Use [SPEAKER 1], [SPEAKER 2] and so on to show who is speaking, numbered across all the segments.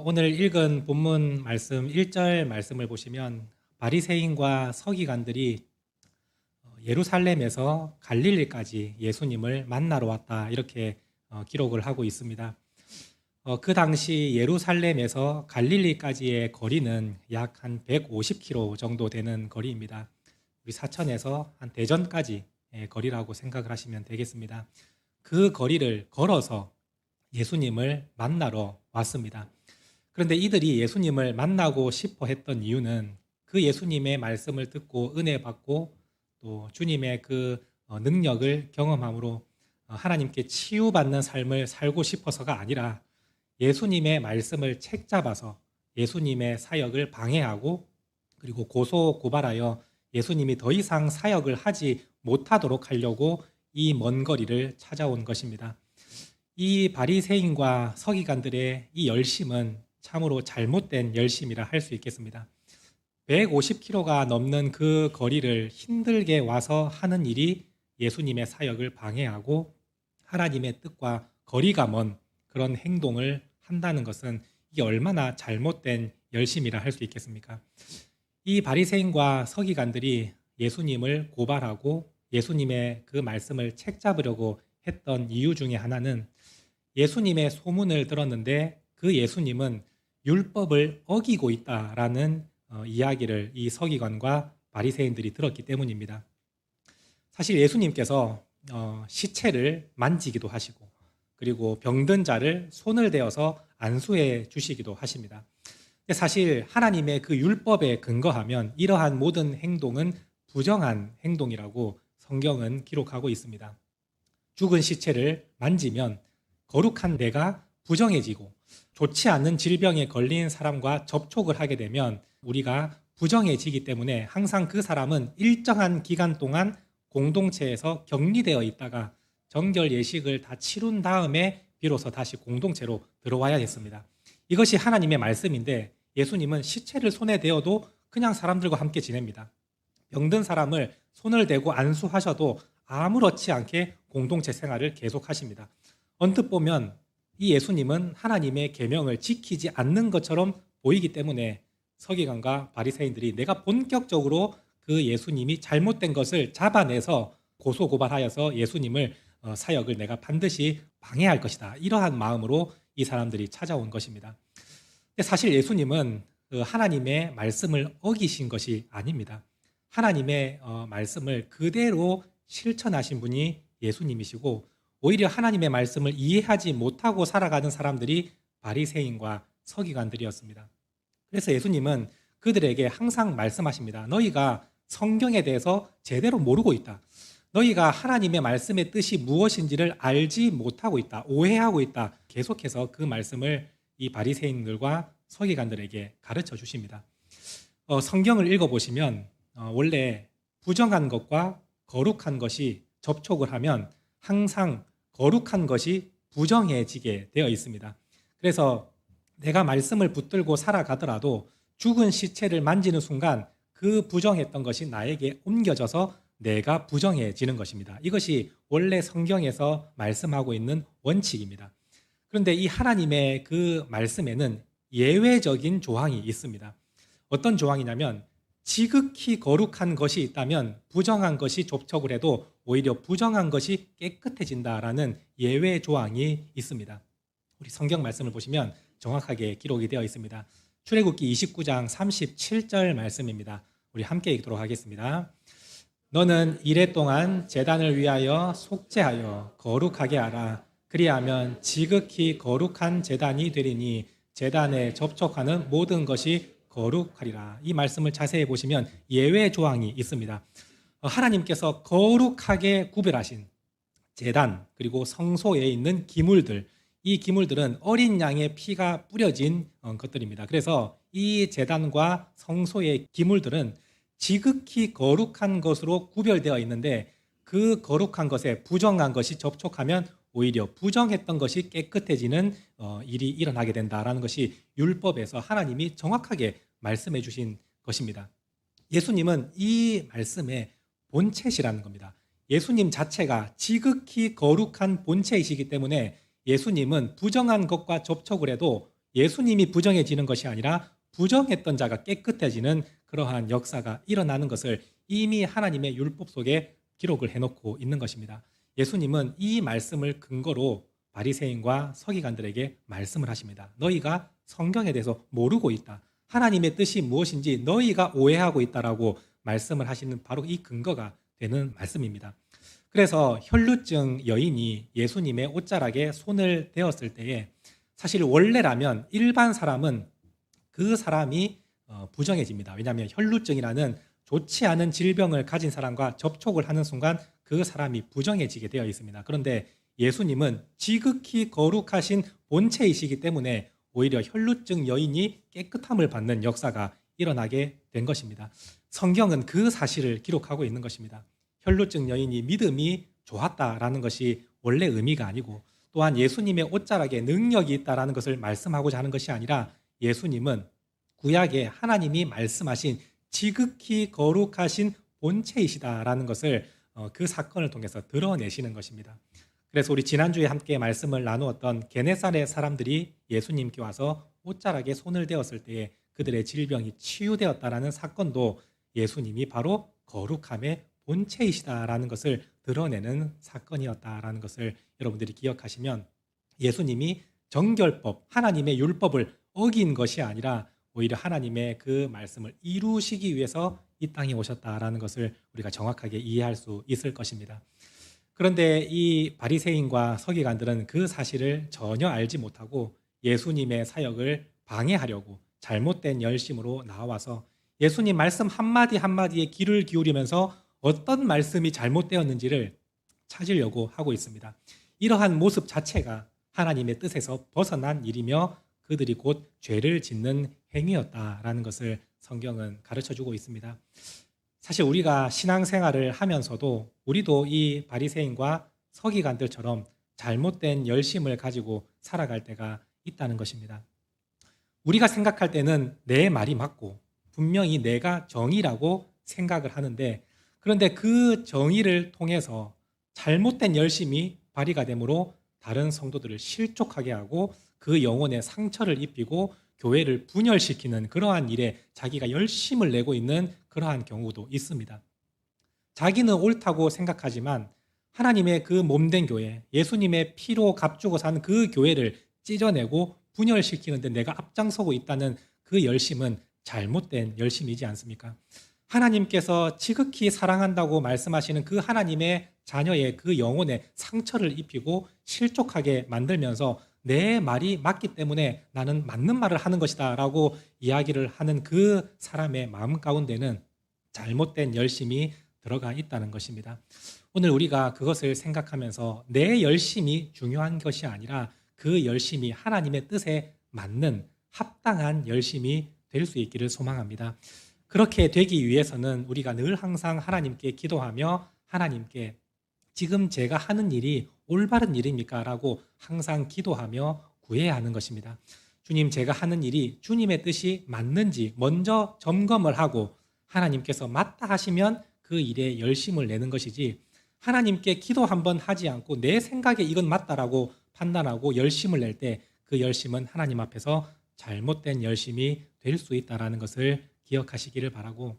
[SPEAKER 1] 오늘 읽은 본문 말씀 1절 말씀을 보시면 바리새인과 서기관들이 예루살렘에서 갈릴리까지 예수님을 만나러 왔다 이렇게 기록을 하고 있습니다. 그 당시 예루살렘에서 갈릴리까지의 거리는 약 한 150km 정도 되는 거리입니다. 우리 사천에서 한 대전까지의 거리라고 생각을 하시면 되겠습니다. 그 거리를 걸어서 예수님을 만나러 왔습니다. 그런데 이들이 예수님을 만나고 싶어 했던 이유는 그 예수님의 말씀을 듣고 은혜 받고 또 주님의 그 능력을 경험함으로 하나님께 치유받는 삶을 살고 싶어서가 아니라 예수님의 말씀을 책잡아서 예수님의 사역을 방해하고 그리고 고소 고발하여 예수님이 더 이상 사역을 하지 못하도록 하려고 이 먼 거리를 찾아온 것입니다. 이 바리새인과 서기관들의 이 열심은 참으로 잘못된 열심이라 할 수 있겠습니다. 150km가 넘는 그 거리를 힘들게 와서 하는 일이 예수님의 사역을 방해하고 하나님의 뜻과 거리가 먼 그런 행동을 한다는 것은 이게 얼마나 잘못된 열심이라 할 수 있겠습니까? 이 바리새인과 서기관들이 예수님을 고발하고 예수님의 그 말씀을 책잡으려고 했던 이유 중에 하나는 예수님의 소문을 들었는데 그 예수님은 율법을 어기고 있다라는 이야기를 이 서기관과 바리새인들이 들었기 때문입니다. 사실 예수님께서 시체를 만지기도 하시고 그리고 병든 자를 손을 대어서 안수해 주시기도 하십니다. 사실 하나님의 그 율법에 근거하면 이러한 모든 행동은 부정한 행동이라고 성경은 기록하고 있습니다. 죽은 시체를 만지면 거룩한 내가 부정해지고 좋지 않은 질병에 걸린 사람과 접촉을 하게 되면 우리가 부정해지기 때문에 항상 그 사람은 일정한 기간 동안 공동체에서 격리되어 있다가 정결 예식을 다 치룬 다음에 비로소 다시 공동체로 들어와야 됐습니다. 이것이 하나님의 말씀인데 예수님은 시체를 손에 대어도 그냥 사람들과 함께 지냅니다. 병든 사람을 손을 대고 안수하셔도 아무렇지 않게 공동체 생활을 계속하십니다. 언뜻 보면 이 예수님은 하나님의 계명을 지키지 않는 것처럼 보이기 때문에 서기관과 바리새인들이 내가 본격적으로 그 예수님이 잘못된 것을 잡아내서 고소고발하여서 예수님을 사역을 내가 반드시 방해할 것이다. 이러한 마음으로 이 사람들이 찾아온 것입니다. 근데 사실 예수님은 하나님의 말씀을 어기신 것이 아닙니다. 하나님의 말씀을 그대로 실천하신 분이 예수님이시고 오히려 하나님의 말씀을 이해하지 못하고 살아가는 사람들이 바리새인과 서기관들이었습니다. 그래서 예수님은 그들에게 항상 말씀하십니다. 너희가 성경에 대해서 제대로 모르고 있다. 너희가 하나님의 말씀의 뜻이 무엇인지를 알지 못하고 있다. 오해하고 있다. 계속해서 그 말씀을 이 바리새인들과 서기관들에게 가르쳐 주십니다. 성경을 읽어보시면 원래 부정한 것과 거룩한 것이 접촉을 하면 항상 거룩한 것이 부정해지게 되어 있습니다. 그래서 내가 말씀을 붙들고 살아가더라도 죽은 시체를 만지는 순간 그 부정했던 것이 나에게 옮겨져서 내가 부정해지는 것입니다. 이것이 원래 성경에서 말씀하고 있는 원칙입니다. 그런데 이 하나님의 그 말씀에는 예외적인 조항이 있습니다. 어떤 조항이냐면 지극히 거룩한 것이 있다면 부정한 것이 접촉을 해도 오히려 부정한 것이 깨끗해진다라는 예외 조항이 있습니다. 우리 성경 말씀을 보시면 정확하게 기록이 되어 있습니다. 출애굽기 29장 37절 말씀입니다. 우리 함께 읽도록 하겠습니다. 너는 이레 동안 제단을 위하여 속죄하여 거룩하게 하라. 그리하면 지극히 거룩한 제단이 되리니 제단에 접촉하는 모든 것이 거룩하리라. 이 말씀을 자세히 보시면 예외 조항이 있습니다. 하나님께서 거룩하게 구별하신 제단 그리고 성소에 있는 기물들, 이 기물들은 어린 양의 피가 뿌려진 것들입니다. 그래서 이 제단과 성소의 기물들은 지극히 거룩한 것으로 구별되어 있는데 그 거룩한 것에 부정한 것이 접촉하면 오히려 부정했던 것이 깨끗해지는 일이 일어나게 된다라는 것이 율법에서 하나님이 정확하게 말씀해 주신 것입니다. 예수님은 이 말씀의 본체시라는 겁니다. 예수님 자체가 지극히 거룩한 본체이시기 때문에 예수님은 부정한 것과 접촉을 해도 예수님이 부정해지는 것이 아니라 부정했던 자가 깨끗해지는 그러한 역사가 일어나는 것을 이미 하나님의 율법 속에 기록을 해놓고 있는 것입니다. 예수님은 이 말씀을 근거로 바리새인과 서기관들에게 말씀을 하십니다. 너희가 성경에 대해서 모르고 있다. 하나님의 뜻이 무엇인지 너희가 오해하고 있다라고 말씀을 하시는 바로 이 근거가 되는 말씀입니다. 그래서 혈루증 여인이 예수님의 옷자락에 손을 대었을 때에 사실 원래라면 일반 사람은 그 사람이 부정해집니다. 왜냐하면 혈루증이라는 좋지 않은 질병을 가진 사람과 접촉을 하는 순간 그 사람이 부정해지게 되어 있습니다. 그런데 예수님은 지극히 거룩하신 본체이시기 때문에 오히려 혈루증 여인이 깨끗함을 받는 역사가 일어나게 된 것입니다. 성경은 그 사실을 기록하고 있는 것입니다. 혈루증 여인이 믿음이 좋았다라는 것이 원래 의미가 아니고 또한 예수님의 옷자락에 능력이 있다라는 것을 말씀하고자 하는 것이 아니라 예수님은 구약에 하나님이 말씀하신 지극히 거룩하신 본체이시다라는 것을 그 사건을 통해서 드러내시는 것입니다. 그래서 우리 지난주에 함께 말씀을 나누었던 게네사렛 사람들이 예수님께 와서 옷자락에 손을 대었을 때에 그들의 질병이 치유되었다라는 사건도 예수님이 바로 거룩함의 본체이시다라는 것을 드러내는 사건이었다라는 것을 여러분들이 기억하시면 예수님이 정결법, 하나님의 율법을 어긴 것이 아니라 오히려 하나님의 그 말씀을 이루시기 위해서 이 땅에 오셨다라는 것을 우리가 정확하게 이해할 수 있을 것입니다. 그런데 이 바리새인과 서기관들은 그 사실을 전혀 알지 못하고 예수님의 사역을 방해하려고 잘못된 열심으로 나와서 예수님 말씀 한마디 한마디에 귀를 기울이면서 어떤 말씀이 잘못되었는지를 찾으려고 하고 있습니다. 이러한 모습 자체가 하나님의 뜻에서 벗어난 일이며 그들이 곧 죄를 짓는 행위였다라는 것을 성경은 가르쳐주고 있습니다. 사실 우리가 신앙생활을 하면서도 우리도 이 바리새인과 서기관들처럼 잘못된 열심을 가지고 살아갈 때가 있다는 것입니다. 우리가 생각할 때는 내 말이 맞고 분명히 내가 정의라고 생각을 하는데 그런데 그 정의를 통해서 잘못된 열심이 발휘가 되므로 다른 성도들을 실족하게 하고 그 영혼에 상처를 입히고 교회를 분열시키는 그러한 일에 자기가 열심을 내고 있는 그러한 경우도 있습니다. 자기는 옳다고 생각하지만 하나님의 그 몸된 교회, 예수님의 피로 값주고 산 그 교회를 찢어내고 분열시키는데 내가 앞장서고 있다는 그 열심은 잘못된 열심이지 않습니까? 하나님께서 지극히 사랑한다고 말씀하시는 그 하나님의 자녀의 그 영혼에 상처를 입히고 실족하게 만들면서 내 말이 맞기 때문에 나는 맞는 말을 하는 것이다 라고 이야기를 하는 그 사람의 마음 가운데는 잘못된 열심이 들어가 있다는 것입니다. 오늘 우리가 그것을 생각하면서 내 열심이 중요한 것이 아니라 그 열심이 하나님의 뜻에 맞는 합당한 열심이 될 수 있기를 소망합니다. 그렇게 되기 위해서는 우리가 늘 항상 하나님께 기도하며 하나님께 지금 제가 하는 일이 올바른 일입니까? 라고 항상 기도하며 구해야 하는 것입니다. 주님, 제가 하는 일이 주님의 뜻이 맞는지 먼저 점검을 하고 하나님께서 맞다 하시면 그 일에 열심을 내는 것이지 하나님께 기도 한번 하지 않고 내 생각에 이건 맞다라고 판단하고 열심을 낼 때 그 열심은 하나님 앞에서 잘못된 열심이 될 수 있다는 것을 기억하시기를 바라고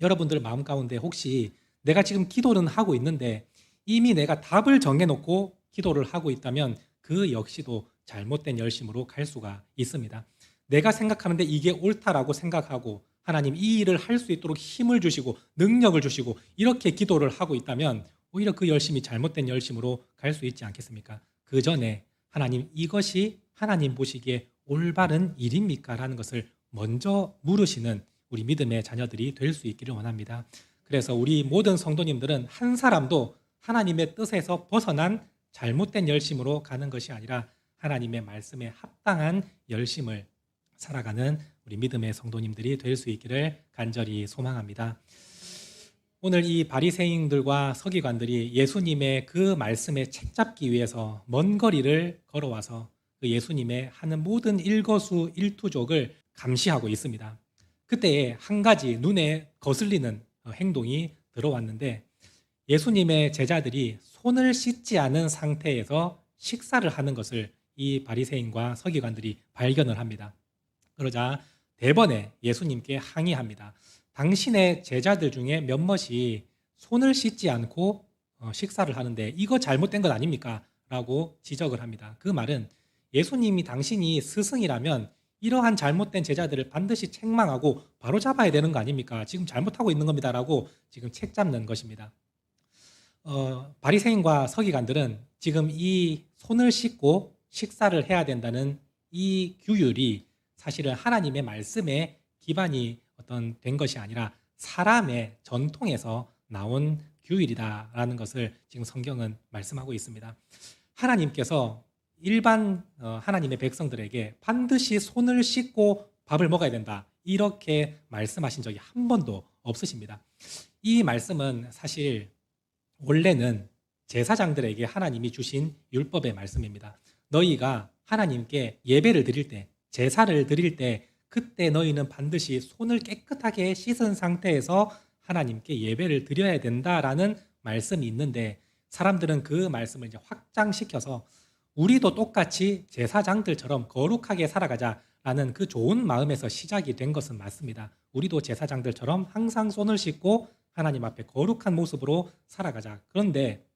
[SPEAKER 1] 여러분들 마음 가운데 혹시 내가 지금 기도는 하고 있는데 이미 내가 답을 정해놓고 기도를 하고 있다면 그 역시도 잘못된 열심으로 갈 수가 있습니다. 내가 생각하는데 이게 옳다라고 생각하고 하나님 이 일을 할 수 있도록 힘을 주시고 능력을 주시고 이렇게 기도를 하고 있다면 오히려 그 열심이 잘못된 열심으로 갈 수 있지 않겠습니까? 그 전에 하나님 이것이 하나님 보시기에 올바른 일입니까? 라는 것을 먼저 물으시는 우리 믿음의 자녀들이 될 수 있기를 원합니다. 그래서 우리 모든 성도님들은 한 사람도 하나님의 뜻에서 벗어난 잘못된 열심으로 가는 것이 아니라 하나님의 말씀에 합당한 열심을 살아가는 우리 믿음의 성도님들이 될 수 있기를 간절히 소망합니다. 오늘 이 바리새인들과 서기관들이 예수님의 그 말씀에 책잡기 위해서 먼 거리를 걸어와서 그 예수님의 하는 모든 일거수일투족을 감시하고 있습니다. 그때 한 가지 눈에 거슬리는 행동이 들어왔는데 예수님의 제자들이 손을 씻지 않은 상태에서 식사를 하는 것을 이 바리새인과 서기관들이 발견을 합니다. 그러자 대번에 예수님께 항의합니다. 당신의 제자들 중에 몇몇이 손을 씻지 않고 식사를 하는데 이거 잘못된 것 아닙니까? 라고 지적을 합니다. 그 말은 예수님이 당신이 스승이라면 이러한 잘못된 제자들을 반드시 책망하고 바로잡아야 되는 거 아닙니까? 지금 잘못하고 있는 겁니다. 라고 지금 책잡는 것입니다. 바리새인과 서기관들은 지금 이 손을 씻고 식사를 해야 된다는 이 규율이 사실은 하나님의 말씀에 기반이 된 것이 아니라 사람의 전통에서 나온 규율이다라는 것을 지금 성경은 말씀하고 있습니다. 하나님께서 일반 하나님의 백성들에게 반드시 손을 씻고 밥을 먹어야 된다 이렇게 말씀하신 적이 한 번도 없으십니다. 이 말씀은 사실 원래는 제사장들에게 하나님이 주신 율법의 말씀입니다. 너희가 하나님께 예배를 드릴 때, 제사를 드릴 때 그때 너희는 반드시 손을 깨끗하게 씻은 상태에서 하나님께 예배를 드려야 된다라는 말씀이 있는데 사람들은 그 말씀을 이제 확장시켜서 우리도 똑같이 제사장들처럼 거룩하게 살아가자라는 그 좋은 마음에서 시작이 된 것은 맞습니다. 우리도 제사장들처럼 항상 손을 씻고 하나님 앞에 거룩한 모습으로 살아가자. 그런데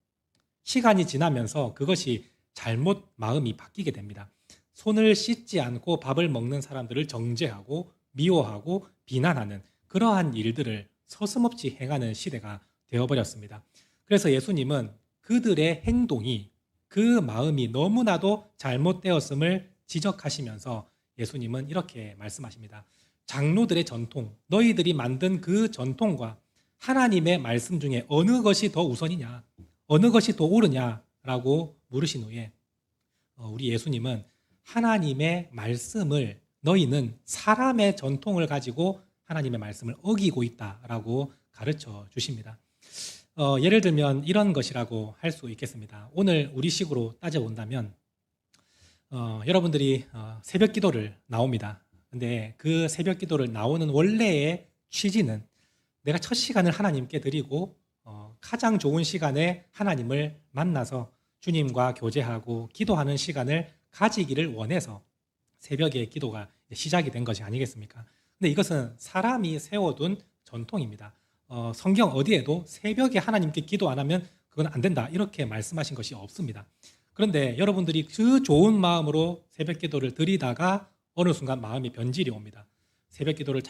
[SPEAKER 1] 시간이 지나면서 그것이 잘못 마음이 바뀌게 됩니다. 손을 씻지 않고 밥을 먹는 사람들을 정죄하고 미워하고 비난하는 그러한 일들을 서슴없이 행하는 시대가 되어버렸습니다. 그래서 예수님은 그들의 행동이 그 마음이 너무나도 잘못되었음을 지적하시면서 예수님은 이렇게 말씀하십니다. 장로들의 전통, 너희들이 만든 그 전통과 하나님의 말씀 중에 어느 것이 더 우선이냐, 어느 것이 더 옳으냐라고 물으신 후에 우리 예수님은 하나님의 말씀을 너희는 사람의 전통을 가지고 하나님의 말씀을 어기고 있다라고 가르쳐 주십니다. 예를 들면 이런 것이라고 할 수 있겠습니다. 오늘 우리식으로 따져본다면 여러분들이 새벽 기도를 나옵니다. 근데 그 새벽 기도를 나오는 원래의 취지는 내가 첫 시간을 하나님께 드리고 가장 좋은 시간에 하나님을 만나서 주님과 교제하고 기도하는 시간을 가지기를 원해서 새벽에 기도가 시작이 된 것이 아니겠습니까? 근데 이것은 사람이 세워둔 전통입니다. 성경 어디에도 새벽에 하나님께 기도 안 하면 그건 안 된다 이렇게 말씀하신 것이 없습니다. 그런데 여러분들이 그 좋은 마음으로 새벽 기도를 드리다가 어느 순간 마음이 변질이 옵니다. 새벽 기도를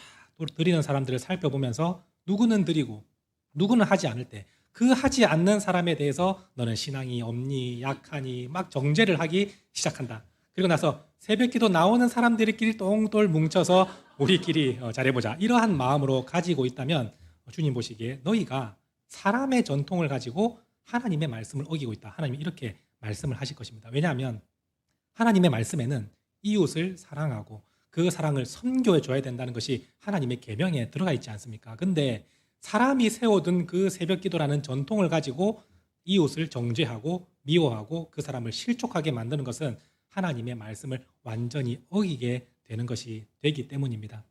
[SPEAKER 1] 드리는 사람들을 살펴보면서 누구는 드리고 누구는 하지 않을 때 그 하지 않는 사람에 대해서 너는 신앙이 없니 약하니 막 정죄를 하기 시작한다. 그리고 나서 새벽 기도 나오는 사람들끼리 똥돌 뭉쳐서 우리끼리 잘해보자 이러한 마음으로 가지고 있다면 주님 보시기에 너희가 사람의 전통을 가지고 하나님의 말씀을 어기고 있다. 하나님이 이렇게 말씀을 하실 것입니다. 왜냐하면 하나님의 말씀에는 이웃을 사랑하고 그 사랑을 선교해 줘야 된다는 것이 하나님의 계명에 들어가 있지 않습니까? 근데 사람이 세워둔 그 새벽 기도라는 전통을 가지고 이웃을 정죄하고 미워하고 그 사람을 실족하게 만드는 것은 하나님의 말씀을 완전히 어기게 되는 것이 되기 때문입니다.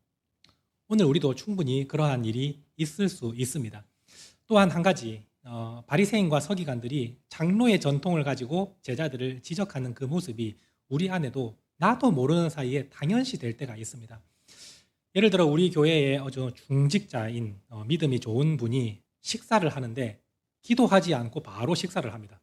[SPEAKER 1] 오늘 우리도 충분히 그러한 일이 있을 수 있습니다. 또한 한 가지 바리새인과 서기관들이 장로의 전통을 가지고 제자들을 지적하는 그 모습이 우리 안에도 나도 모르는 사이에 당연시 될 때가 있습니다. 예를 들어 우리 교회의 아주 중직자인 믿음이 좋은 분이 식사를 하는데 기도하지 않고 바로 식사를 합니다.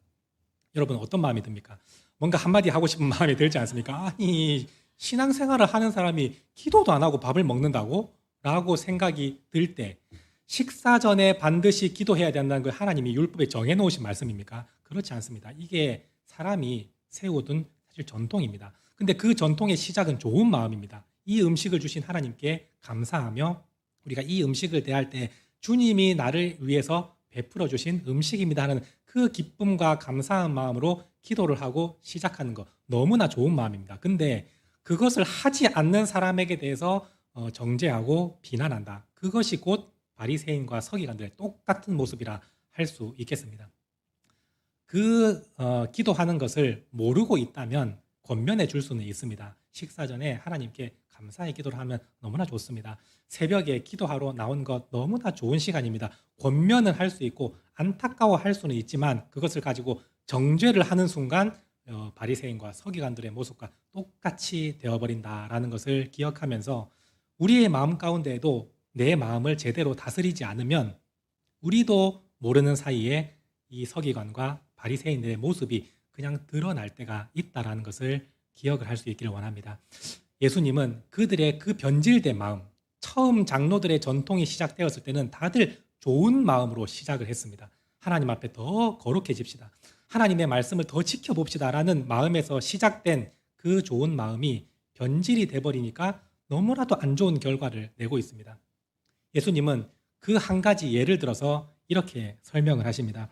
[SPEAKER 1] 여러분 어떤 마음이 듭니까? 뭔가 한마디 하고 싶은 마음이 들지 않습니까? 아니 신앙생활을 하는 사람이 기도도 안 하고 밥을 먹는다고? 라고 생각이 들 때 식사 전에 반드시 기도해야 된다는 걸 하나님이 율법에 정해놓으신 말씀입니까? 그렇지 않습니다. 이게 사람이 세워둔 사실 전통입니다. 근데 그 전통의 시작은 좋은 마음입니다. 이 음식을 주신 하나님께 감사하며 우리가 이 음식을 대할 때 주님이 나를 위해서 베풀어 주신 음식입니다 하는 그 기쁨과 감사한 마음으로 기도를 하고 시작하는 것 너무나 좋은 마음입니다. 근데 그것을 하지 않는 사람에게 대해서 정죄하고 비난한다. 그것이 곧 바리새인과 서기관들의 똑같은 모습이라 할 수 있겠습니다. 기도하는 것을 모르고 있다면 권면해 줄 수는 있습니다. 식사 전에 하나님께 감사의 기도를 하면 너무나 좋습니다. 새벽에 기도하러 나온 것 너무나 좋은 시간입니다. 권면은 할 수 있고 안타까워할 수는 있지만 그것을 가지고 정죄를 하는 순간 바리새인과 서기관들의 모습과 똑같이 되어버린다라는 것을 기억하면서 우리의 마음 가운데에도 내 마음을 제대로 다스리지 않으면 우리도 모르는 사이에 이 서기관과 바리새인들의 모습이 그냥 드러날 때가 있다라는 것을 기억을 할 수 있기를 원합니다. 예수님은 그들의 그 변질된 마음, 처음 장로들의 전통이 시작되었을 때는 다들 좋은 마음으로 시작을 했습니다. 하나님 앞에 더 거룩해집시다. 하나님의 말씀을 더 지켜봅시다라는 마음에서 시작된 그 좋은 마음이 변질이 돼버리니까 너무나도 안 좋은 결과를 내고 있습니다. 예수님은 그 한 가지 예를 들어서 이렇게 설명을 하십니다.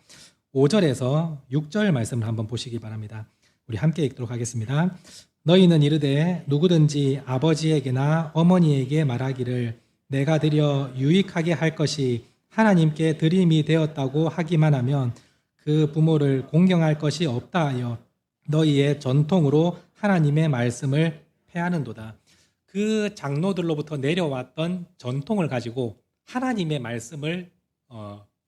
[SPEAKER 1] 5절에서 6절 말씀을 한번 보시기 바랍니다. 우리 함께 읽도록 하겠습니다. 너희는 이르되 누구든지 아버지에게나 어머니에게 말하기를 내가 드려 유익하게 할 것이 하나님께 드림이 되었다고 하기만 하면 그 부모를 공경할 것이 없다 하여 너희의 전통으로 하나님의 말씀을 폐하는도다. 그 장로들로부터 내려왔던 전통을 가지고 하나님의 말씀을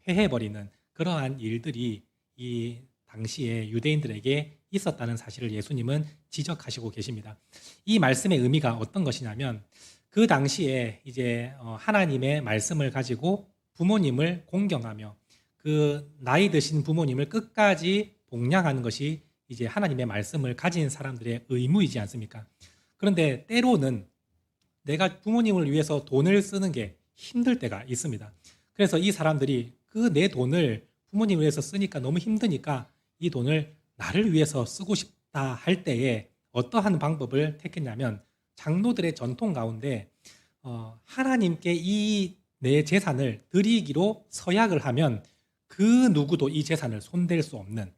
[SPEAKER 1] 폐해버리는 그러한 일들이 이 당시에 유대인들에게 있었다는 사실을 예수님은 지적하시고 계십니다. 이 말씀의 의미가 어떤 것이냐면 그 당시에 이제 하나님의 말씀을 가지고 부모님을 공경하며 그 나이 드신 부모님을 끝까지 복양하는 것이 이제 하나님의 말씀을 가진 사람들의 의무이지 않습니까? 그런데 때로는 내가 부모님을 위해서 돈을 쓰는 게 힘들 때가 있습니다. 그래서 이 사람들이 그 내 돈을 부모님을 위해서 쓰니까 너무 힘드니까 이 돈을 나를 위해서 쓰고 싶다 할 때에 어떠한 방법을 택했냐면 장로들의 전통 가운데 하나님께 이 내 재산을 드리기로 서약을 하면 그 누구도 이 재산을 손댈 수 없는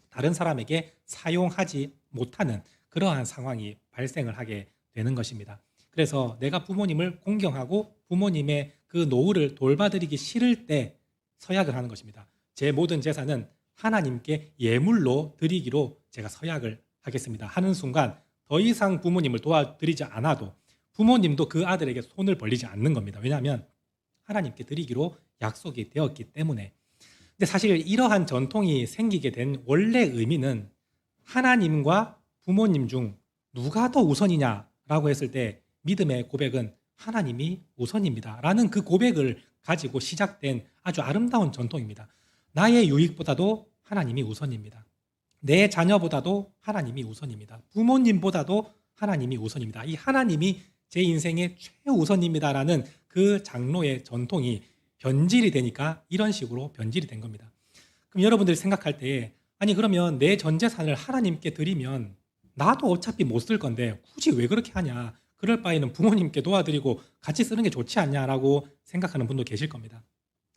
[SPEAKER 1] 다른 사람에게 사용하지 못하는 그러한 상황이 발생을 하게 되는 것입니다. 그래서 내가 부모님을 공경하고 부모님의 그 노후를 돌봐드리기 싫을 때 서약을 하는 것입니다. 제 모든 재산은 하나님께 예물로 드리기로 제가 서약을 하겠습니다 하는 순간 더 이상 부모님을 도와드리지 않아도 부모님도 그 아들에게 손을 벌리지 않는 겁니다. 왜냐하면 하나님께 드리기로 약속이 되었기 때문에. 근데 사실 이러한 전통이 생기게 된 원래 의미는 하나님과 부모님 중 누가 더 우선이냐라고 했을 때 믿음의 고백은 하나님이 우선입니다 라는 그 고백을 가지고 시작된 아주 아름다운 전통입니다. 나의 유익보다도 하나님이 우선입니다. 내 자녀보다도 하나님이 우선입니다. 부모님보다도 하나님이 우선입니다. 이 하나님이 제 인생의 최우선입니다라는 그 장로의 전통이 변질이 되니까 이런 식으로 변질이 된 겁니다. 그럼 여러분들이 생각할 때에 아니 그러면 내 전 재산을 하나님께 드리면 나도 어차피 못 쓸 건데 굳이 왜 그렇게 하냐. 그럴 바에는 부모님께 도와드리고 같이 쓰는 게 좋지 않냐라고 생각하는 분도 계실 겁니다.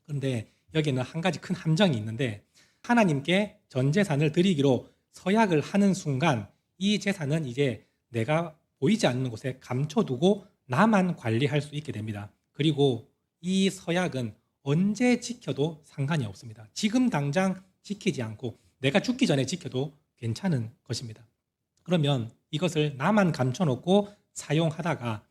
[SPEAKER 1] 그런데 여기에는 한 가지 큰 함정이 있는데 하나님께 전 재산을 드리기로 서약을 하는 순간 이 재산은 이제 내가 보이지 않는 곳에 감춰두고 나만 관리할 수 있게 됩니다. 그리고 이 서약은 언제 지켜도 상관이 없습니다. 지금 당장 지키지 않고 내가 죽기 전에 지켜도 괜찮은 것입니다. 그러면 이것을 나만 감춰놓고 사용하다가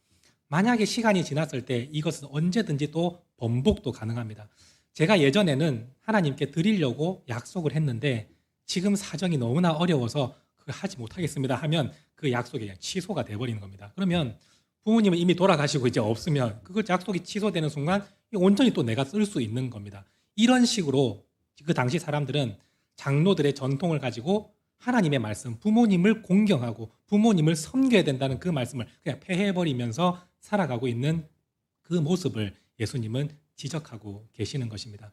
[SPEAKER 1] 만약에 시간이 지났을 때 이것은 언제든지 또 번복도 가능합니다. 제가 예전에는 하나님께 드리려고 약속을 했는데 지금 사정이 너무나 어려워서 그걸 하지 못하겠습니다 하면 그 약속이 그냥 취소가 돼버리는 겁니다. 그러면 부모님은 이미 돌아가시고 이제 없으면 그 약속이 취소되는 순간 온전히 또 내가 쓸 수 있는 겁니다. 이런 식으로 그 당시 사람들은 장로들의 전통을 가지고 하나님의 말씀, 부모님을 공경하고 부모님을 섬겨야 된다는 그 말씀을 그냥 폐해버리면서 살아가고 있는 그 모습을 예수님은 지적하고 계시는 것입니다.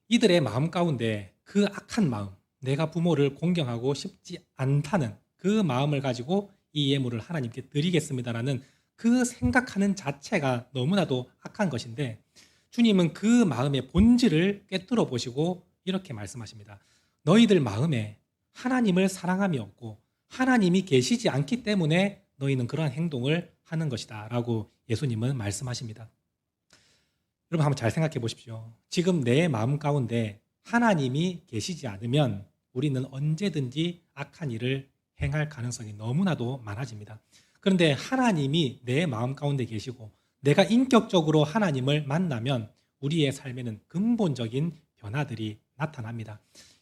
[SPEAKER 1] 이들의 마음 가운데 그 악한 마음, 내가 부모를 공경하고 싶지 않다는 그 마음을 가지고 이 예물을 하나님께 드리겠습니다라는 그 생각하는 자체가 너무나도 악한 것인데 주님은 그 마음의 본질을 꿰뚫어 보시고 이렇게 말씀하십니다. 너희들 마음에 하나님을 사랑함이 없고 하나님이 계시지 않기 때문에 너희는 그러한 행동을 하는 것이다 라고 예수님은 말씀하십니다. 여러분 한번 잘 생각해 보십시오. 지금 내 마음 가운데 하나님이 계시지 않으면 우리는 언제든지 악한 일을 행할 가능성이 너무나도 많아집니다. 그런데 하나님이 내 마음 가운데 계시고 내가 인격적으로 하나님을 만나면 우리의 삶에는 근본적인 변화들이 나타납니다.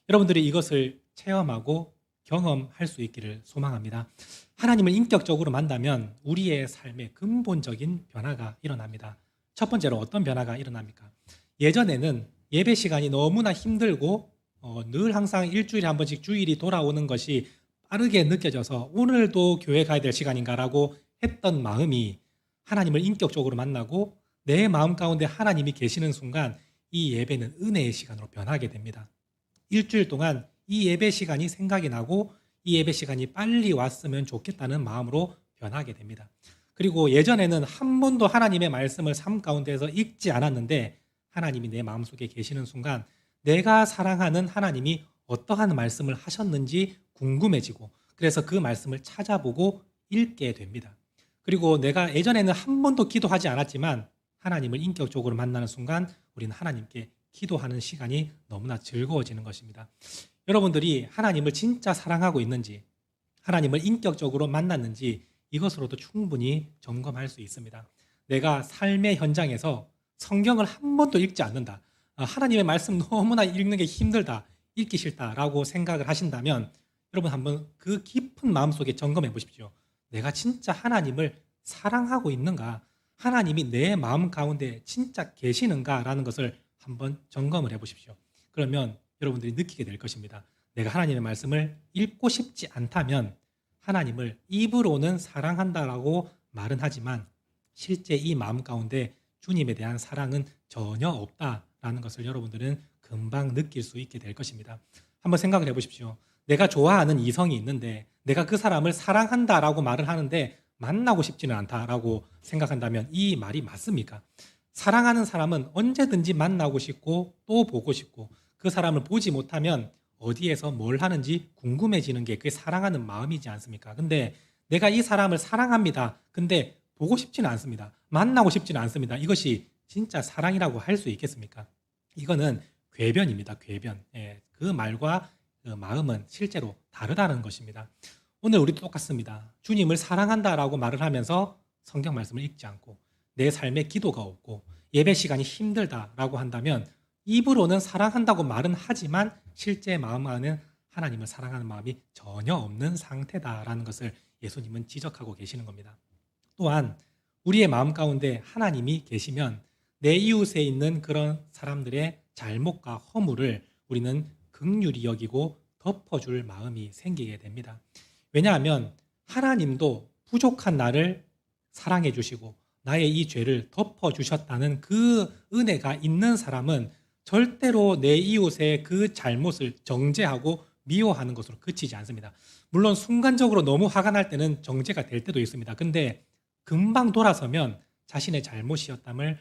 [SPEAKER 1] 여러분들이 이것을 체험하고 경험할 수 있기를 소망합니다. 하나님을 인격적으로 만나면 우리의 삶에 근본적인 변화가 일어납니다. 첫 번째로 어떤 변화가 일어납니까? 예전에는 예배 시간이 너무나 힘들고 늘 항상 일주일에 한 번씩 주일이 돌아오는 것이 빠르게 느껴져서 오늘도 교회 가야 될 시간인가라고 했던 마음이 하나님을 인격적으로 만나고 내 마음 가운데 하나님이 계시는 순간 이 예배는 은혜의 시간으로 변하게 됩니다. 일주일 동안 이 예배 시간이 생각이 나고 이 예배 시간이 빨리 왔으면 좋겠다는 마음으로 변하게 됩니다. 그리고 예전에는 한 번도 하나님의 말씀을 삶 가운데서 읽지 않았는데 하나님이 내 마음속에 계시는 순간 내가 사랑하는 하나님이 어떠한 말씀을 하셨는지 궁금해지고 그래서 그 말씀을 찾아보고 읽게 됩니다. 그리고 내가 예전에는 한 번도 기도하지 않았지만 하나님을 인격적으로 만나는 순간 우리는 하나님께 기도하는 시간이 너무나 즐거워지는 것입니다. 여러분들이 하나님을 진짜 사랑하고 있는지 하나님을 인격적으로 만났는지 이것으로도 충분히 점검할 수 있습니다. 내가 삶의 현장에서 성경을 한 번도 읽지 않는다. 하나님의 말씀 너무나 읽는 게 힘들다. 읽기 싫다라고 생각을 하신다면 여러분 한번 그 깊은 마음속에 점검해 보십시오. 내가 진짜 하나님을 사랑하고 있는가? 하나님이 내 마음 가운데 진짜 계시는가라는 것을 한번 점검을 해 보십시오. 그러면 여러분들이 느끼게 될 것입니다. 내가 하나님의 말씀을 읽고 싶지 않다면 하나님을 입으로는 사랑한다라고 말은 하지만 실제 이 마음 가운데 주님에 대한 사랑은 전혀 없다라는 것을 여러분들은 금방 느낄 수 있게 될 것입니다. 한번 생각을 해보십시오. 내가 좋아하는 이성이 있는데 내가 그 사람을 사랑한다라고 말을 하는데 만나고 싶지는 않다라고 생각한다면 이 말이 맞습니까? 사랑하는 사람은 언제든지 만나고 싶고 또 보고 싶고 그 사람을 보지 못하면 어디에서 뭘 하는지 궁금해지는 게 그게 사랑하는 마음이지 않습니까? 근데 내가 이 사람을 사랑합니다. 근데 보고 싶지는 않습니다. 만나고 싶지는 않습니다. 이것이 진짜 사랑이라고 할 수 있겠습니까? 이거는 궤변입니다. 궤변. 그 말과 그 마음은 실제로 다르다는 것입니다. 오늘 우리도 똑같습니다. 주님을 사랑한다라고 말을 하면서 성경 말씀을 읽지 않고 내 삶에 기도가 없고 예배 시간이 힘들다라고 한다면 입으로는 사랑한다고 말은 하지만 실제 마음 안에는 하나님을 사랑하는 마음이 전혀 없는 상태다라는 것을 예수님은 지적하고 계시는 겁니다. 또한 우리의 마음 가운데 하나님이 계시면 내 이웃에 있는 그런 사람들의 잘못과 허물을 우리는 긍휼히 여기고 덮어줄 마음이 생기게 됩니다. 왜냐하면 하나님도 부족한 나를 사랑해 주시고 나의 이 죄를 덮어주셨다는 그 은혜가 있는 사람은 절대로 내 이웃의 그 잘못을 정죄하고 미워하는 것으로 그치지 않습니다. 물론 순간적으로 너무 화가 날 때는 정죄가 될 때도 있습니다. 근데 금방 돌아서면 자신의 잘못이었담을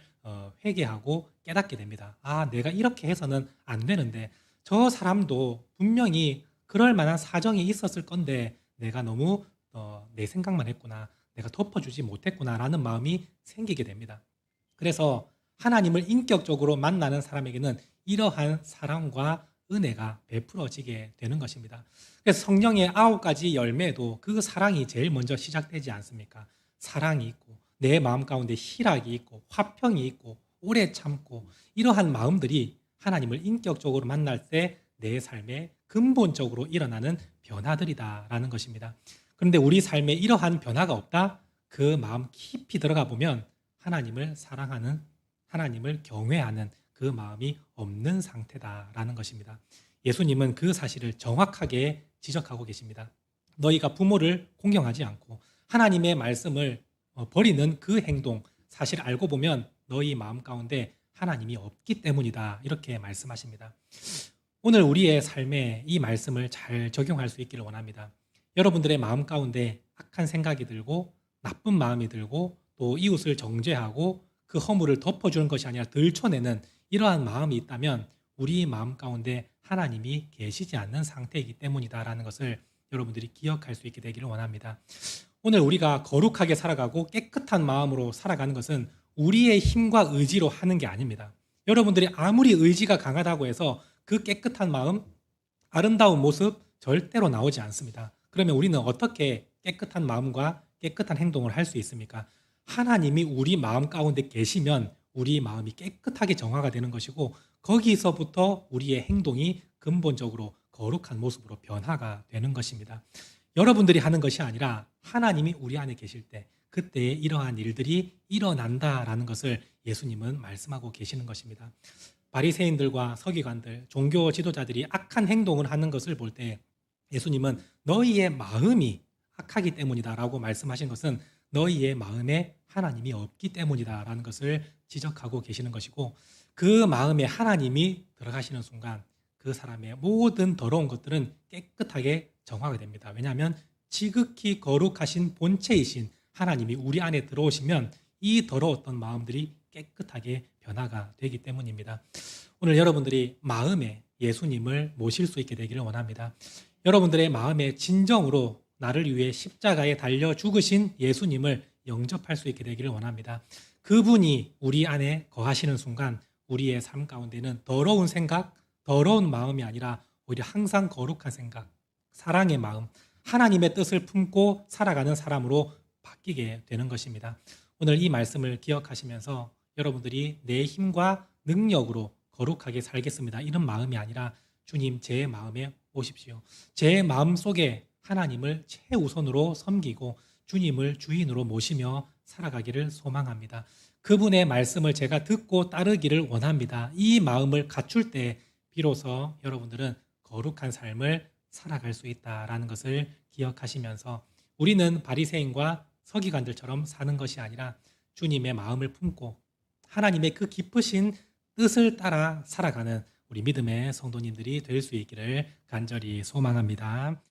[SPEAKER 1] 회개하고 깨닫게 됩니다. 아, 내가 이렇게 해서는 안 되는데 저 사람도 분명히 그럴 만한 사정이 있었을 건데 내가 너무 내 생각만 했구나. 내가 덮어주지 못했구나라는 마음이 생기게 됩니다. 그래서 하나님을 인격적으로 만나는 사람에게는 이러한 사랑과 은혜가 베풀어지게 되는 것입니다. 그래서 성령의 9가지 열매도 그 사랑이 제일 먼저 시작되지 않습니까? 사랑이 있고 내 마음 가운데 희락이 있고 화평이 있고 오래 참고 이러한 마음들이 하나님을 인격적으로 만날 때 내 삶에 근본적으로 일어나는 변화들이다라는 것입니다. 그런데 우리 삶에 이러한 변화가 없다? 그 마음 깊이 들어가 보면 하나님을 사랑하는, 하나님을 경외하는 그 마음이 없는 상태다라는 것입니다. 예수님은 그 사실을 정확하게 지적하고 계십니다. 너희가 부모를 공경하지 않고 하나님의 말씀을 버리는 그 행동, 사실 알고 보면 너희 마음 가운데 하나님이 없기 때문이다. 이렇게 말씀하십니다. 오늘 우리의 삶에 이 말씀을 잘 적용할 수 있기를 원합니다. 여러분들의 마음 가운데 악한 생각이 들고 나쁜 마음이 들고 또 이웃을 정죄하고 그 허물을 덮어주는 것이 아니라 들춰내는 이러한 마음이 있다면 우리 마음 가운데 하나님이 계시지 않는 상태이기 때문이다라는 것을 여러분들이 기억할 수 있게 되기를 원합니다. 오늘 우리가 거룩하게 살아가고 깨끗한 마음으로 살아가는 것은 우리의 힘과 의지로 하는 게 아닙니다. 여러분들이 아무리 의지가 강하다고 해서 그 깨끗한 마음, 아름다운 모습 절대로 나오지 않습니다. 그러면 우리는 어떻게 깨끗한 마음과 깨끗한 행동을 할 수 있습니까? 하나님이 우리 마음 가운데 계시면 우리 마음이 깨끗하게 정화가 되는 것이고 거기서부터 우리의 행동이 근본적으로 거룩한 모습으로 변화가 되는 것입니다. 여러분들이 하는 것이 아니라 하나님이 우리 안에 계실 때 그때에 이러한 일들이 일어난다라는 것을 예수님은 말씀하고 계시는 것입니다. 바리새인들과 서기관들, 종교 지도자들이 악한 행동을 하는 것을 볼 때 예수님은 너희의 마음이 악하기 때문이다라고 말씀하신 것은 너희의 마음에 하나님이 없기 때문이다라는 것을 지적하고 계시는 것이고, 그 마음에 하나님이 들어가시는 순간 그 사람의 모든 더러운 것들은 깨끗하게 정화가 됩니다. 왜냐하면 지극히 거룩하신 본체이신 하나님이 우리 안에 들어오시면 이 더러웠던 마음들이 깨끗하게 변화가 되기 때문입니다. 오늘 여러분들이 마음에 예수님을 모실 수 있게 되기를 원합니다. 여러분들의 마음에 진정으로 나를 위해 십자가에 달려 죽으신 예수님을 영접할 수 있게 되기를 원합니다. 그분이 우리 안에 거하시는 순간 우리의 삶 가운데는 더러운 생각, 더러운 마음이 아니라 오히려 항상 거룩한 생각, 사랑의 마음, 하나님의 뜻을 품고 살아가는 사람으로 바뀌게 되는 것입니다. 오늘 이 말씀을 기억하시면서 여러분들이 내 힘과 능력으로 거룩하게 살겠습니다, 이런 마음이 아니라 주님, 제 마음에 오십시오. 제 마음 속에 하나님을 최우선으로 섬기고 주님을 주인으로 모시며 살아가기를 소망합니다. 그분의 말씀을 제가 듣고 따르기를 원합니다. 이 마음을 갖출 때 비로소 여러분들은 거룩한 삶을 살아갈 수 있다라는 것을 기억하시면서 우리는 바리새인과 서기관들처럼 사는 것이 아니라 주님의 마음을 품고 하나님의 그 깊으신 뜻을 따라 살아가는 우리 믿음의 성도님들이 될 수 있기를 간절히 소망합니다.